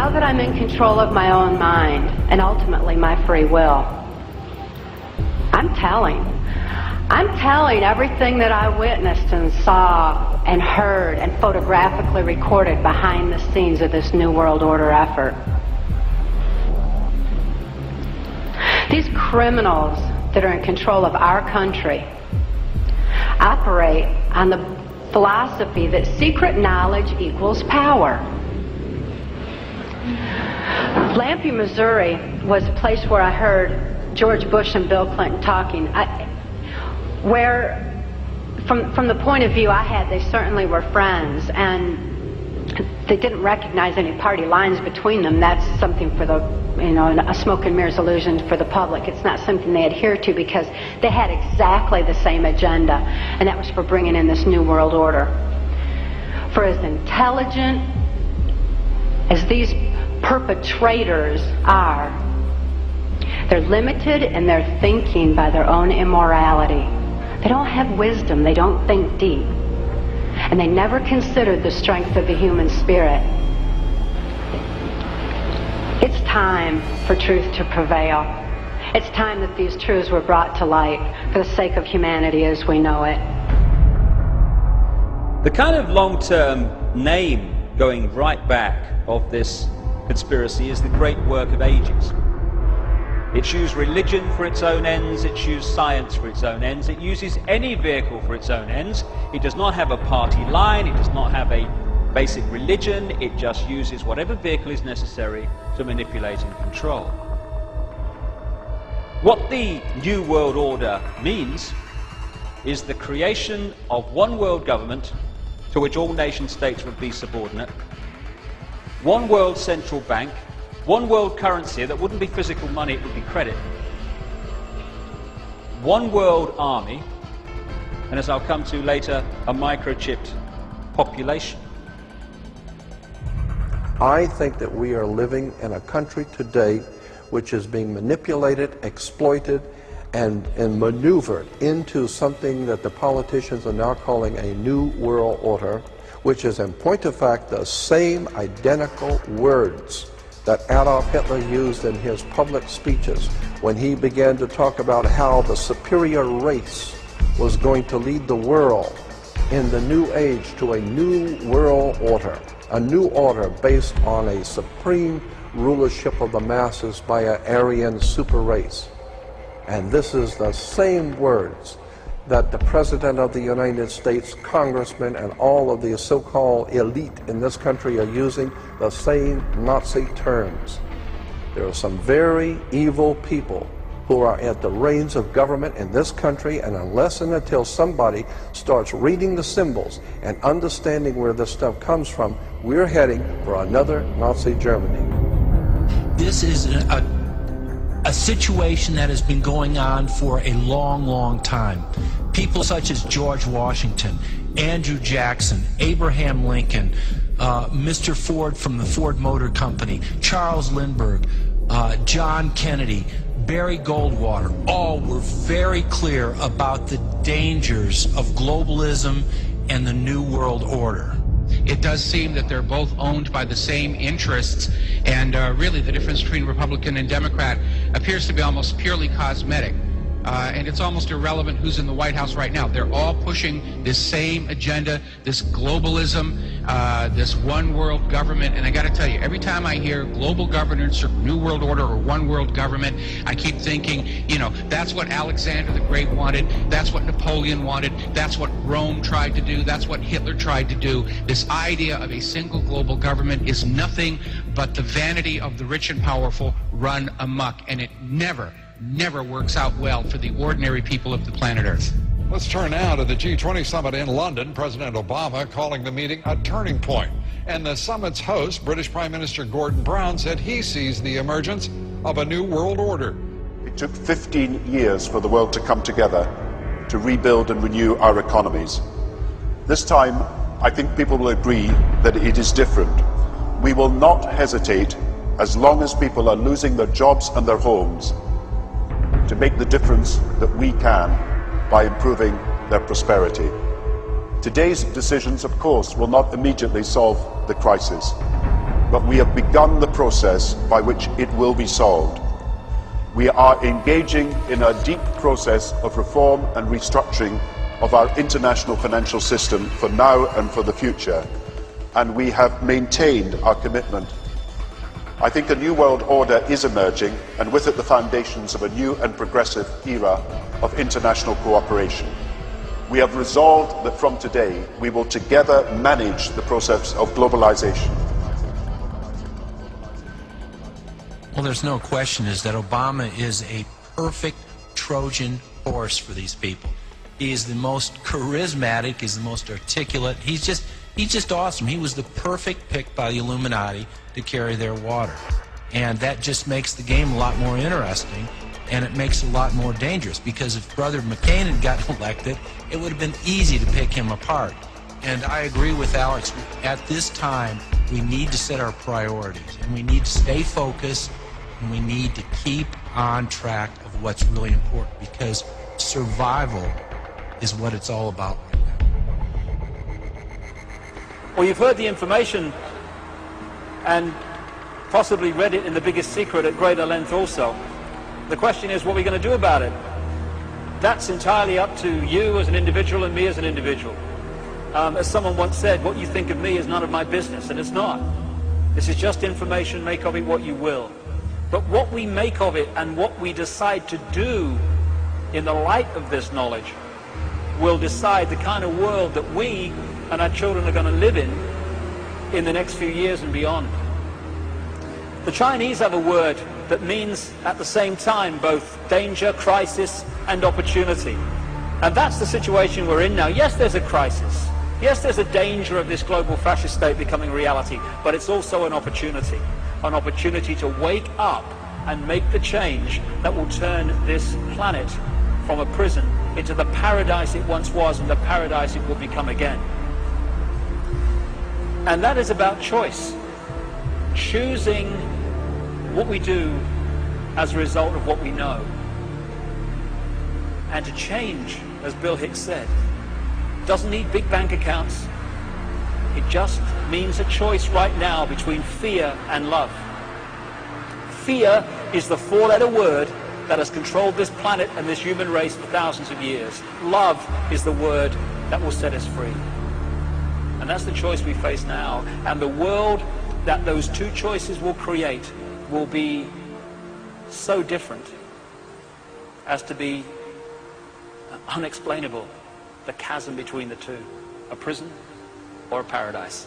Now that I'm in control of my own mind and ultimately my free will, I'm telling everything that I witnessed and saw and heard and photographically recorded behind the scenes of this New World Order effort. These criminals that are in control of our country operate on the philosophy that secret knowledge equals power. Lampe, Missouri was a place where I heard George Bush and Bill Clinton talking, where from the point of view I had, they certainly were friends, and they didn't recognize any party lines between them. That's something for the, a smoke and mirrors illusion for the public. It's not something they adhere to, because they had exactly the same agenda, and that was for bringing in this New World Order. For as intelligent as these perpetrators are, they're limited in their thinking by their own immorality. They don't have wisdom, they don't think deep, and they never considered the strength of the human spirit. It's time for truth to prevail. It's time that these truths were brought to light for the sake of humanity as we know it. The kind of long-term name going right back of this conspiracy is the great work of ages. It's used religion for its own ends, it's used science for its own ends, it uses any vehicle for its own ends. It does not have a party line, it does not have a basic religion, it just uses whatever vehicle is necessary to manipulate and control. What the New World Order means is the creation of one world government to which all nation states would be subordinate, one world central bank, one world currency that wouldn't be physical money, it would be credit, one world army, and as I'll come to later, a microchipped population. I think that we are living in a country today which is being manipulated, exploited, and maneuvered into something that the politicians are now calling a New World Order, which is in point of fact the same identical words that Adolf Hitler used in his public speeches when he began to talk about how the superior race was going to lead the world in the new age to a new world order, a new order based on a supreme rulership of the masses by an Aryan super race. And this is the same words that the President of the United States, congressmen, and all of the so-called elite in this country are using, the same Nazi terms. There are some very evil people who are at the reins of government in this country, and unless and until somebody starts reading the symbols and understanding where this stuff comes from, we're heading for another Nazi Germany. This is a situation that has been going on for a long, long time. People such as George Washington, Andrew Jackson, Abraham Lincoln, Mr. Ford from the Ford Motor Company, Charles Lindbergh, John Kennedy, Barry Goldwater, all were very clear about the dangers of globalism and the New World Order. It does seem that they're both owned by the same interests, and really the difference between Republican and Democrat appears to be almost purely cosmetic. And it's almost irrelevant who's in the White House right now. They're all pushing this same agenda, this globalism, this one world government. And I got to tell you, every time I hear global governance or New World Order or one world government, I keep thinking, that's what Alexander the Great wanted, that's what Napoleon wanted, that's what Rome tried to do, that's what Hitler tried to do. This idea of a single global government is nothing but the vanity of the rich and powerful run amok, and it never works out well for the ordinary people of the planet Earth. Let's turn now to the G20 summit in London. President Obama calling the meeting a turning point. And the summit's host, British Prime Minister Gordon Brown, said he sees the emergence of a new world order. It took 15 years for the world to come together to rebuild and renew our economies. This time, I think people will agree that it is different. We will not hesitate, as long as people are losing their jobs and their homes, to make the difference that we can by improving their prosperity. Today's decisions, of course, will not immediately solve the crisis, but we have begun the process by which it will be solved. We are engaging in a deep process of reform and restructuring of our international financial system for now and for the future, and we have maintained our commitment. I think a new world order is emerging, and with it the foundations of a new and progressive era of international cooperation. We have resolved that from today we will together manage the process of globalization. Well, there's no question is that Obama is a perfect Trojan horse for these people. He is the most charismatic, he's the most articulate, he's just awesome. He was the perfect pick by the Illuminati to carry their water. And that just makes the game a lot more interesting, and it makes it a lot more dangerous, because if Brother McCain had gotten elected, it would have been easy to pick him apart. And I agree with Alex, at this time, we need to set our priorities, and we need to stay focused, and we need to keep on track of what's really important, because survival is what it's all about right now. Well, you've heard the information and possibly read it in The Biggest Secret at greater length also. The question is, what are we going to do about it? That's entirely up to you as an individual and me as an individual. As someone once said, what you think of me is none of my business, and it's not. This is just information, make of it what you will. But what we make of it and what we decide to do in the light of this knowledge will decide the kind of world that we and our children are going to live in the next few years and beyond. The Chinese have a word that means at the same time both danger, crisis, and opportunity. And that's the situation we're in now. Yes, there's a crisis. Yes, there's a danger of this global fascist state becoming reality, but it's also an opportunity to wake up and make the change that will turn this planet from a prison into the paradise it once was and the paradise it will become again. And that is about choice. Choosing what we do as a result of what we know. And to change, as Bill Hicks said, doesn't need big bank accounts. It just means a choice right now between fear and love. Fear is the four-letter word that has controlled this planet and this human race for thousands of years. Love is the word that will set us free. And that's the choice we face now. And the world that those two choices will create will be so different as to be unexplainable, the chasm between the two, a prison or a paradise.